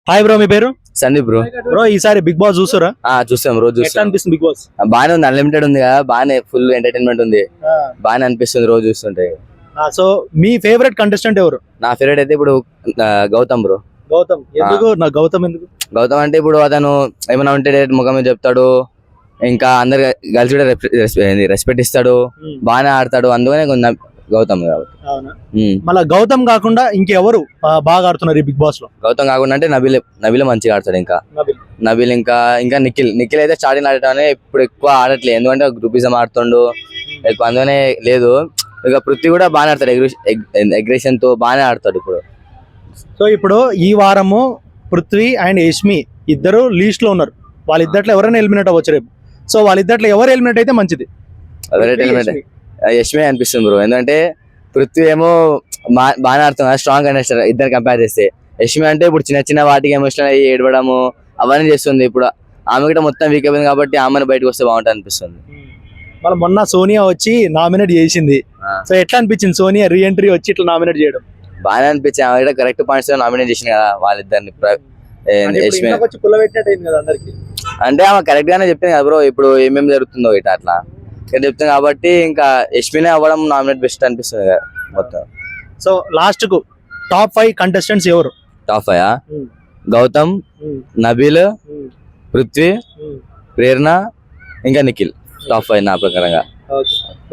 Hi bro, మీ పేరు? Sandeep bro. Bro ఈసారి big boss చూసారా? చూస్తాం, రోజు ఎట్లా చూస్తాం. అనిపిస్తుంది బిగ్ బాస్? బానే ఉంది, అన్లిమిటెడ్ ఉంది కదా, బానే ఫుల్ ఎంటర్టైన్మెంట్ ఉంది, బానే అనిపిస్తుంది రోజు చూస్తుంటే. సో మీ ఫేవరెట్ కంటెస్టెంట్ ఎవరు? నా ఫేవరెట్ అయితే ఇప్పుడు గౌతమ్ బ్రో. గౌతమ్. ఎందుకు నా గౌతమ్ ఎందుకు? గౌతమ్ అంటే ఇప్పుడు అతను ఏమైనా ఉంటే డైరెక్ట్ ముఖం మీద చెప్తాడు, ఇంకా అందరు గర్ల్స్ కూడా రెస్పెక్ట్ ఇస్తాడు, బానే ఆడతాడు, అందుకనే గౌతమ్ కాబట్టి. అవునా? మళ్ళీ గౌతమ్ కాకుండా ఇంకెవరు బాగా ఆడుతున్నారు ఈ బిగ్ బాస్ లో? గౌతమ్ కాకుండా అంటే నబీల్ మంచిగా ఆడతాడు, ఇంకా నబీల్ ఇంకా నిఖిల్ అయితే స్టార్టింగ్ ఆడటానే ఇప్పుడు ఎక్కువ ఆడట్లేదు, ఎందుకంటే గ్రూపిజం ఆడుతుండు ఎక్కువ, అందుకనే లేదు. ఇక పృథ్వీ కూడా బాగానే ఆడతాడు, అగ్రెషన్ తో బాగానే ఆడతాడు ఇప్పుడు. సో ఇప్పుడు ఈ వారము పృథ్వీ అండ్ యష్మి ఇద్దరు లీస్ట్ లో ఉన్నారు. వాళ్ళిద్దట్లో ఎవరైనా ఎలిమినేట్ అవ్వచ్చు రేపు. సో వాళ్ళిద్దట్లో ఎవరు ఎలిమినేట్ అయితే మంచిది? యష్మి అనిపిస్తుంది బ్రో, ఎందుకంటే పృథ్వీ ఏమో బాగానే ఆడుతున్నారు, స్ట్రాంగ్ కంటెస్టర్ ఇద్దరు కంపేర్ చేస్తే. యష్మి అంటే ఇప్పుడు చిన్న చిన్న వాటికి ఎమోషనల్ అయ్యి ఏడవడము అవన్నీ చేస్తుంది. ఇప్పుడు ఆమె కూడా మొత్తం వీక్ అయిపోయింది కాబట్టి ఆమెను బయటకు వస్తే బాగుంటుంది అనిపిస్తుంది. మళ్ళీ మొన్న సోనియా వచ్చి నామినేట్ చేసింది. సో ఎట్లా అనిపించింది సోనియా రీ ఎంట్రీ వచ్చి ఇట్లా నామినేట్ చేయడం? బాగానే అనిపించింది, ఆమె కూడా కరెక్ట్ పాయింట్స్ నామినేట్ చేసింది కదా వాళ్ళిద్దరిని. అంటే ఆమె కరెక్ట్ గానే చెప్పింది కదా బ్రో, ఇప్పుడు ఏమేమి జరుగుతుందో ఇట్లా అట్లా చెప్తుంది కాబట్టి ఇంకా యష్మినే అవ్వడం నామినేట్ బెస్ట్ అనిపిస్తుంది కదా మొత్తం. సో లాస్ట్ కు టాప్ 5 కంటెస్టెంట్స్ ఎవరు? టాప్ 5 గౌతమ్, నబీల్, పృథ్వీ, ప్రేరణ, ఇంకా నిఖిల్. టాప్ 5 నా ప్రకారంగా.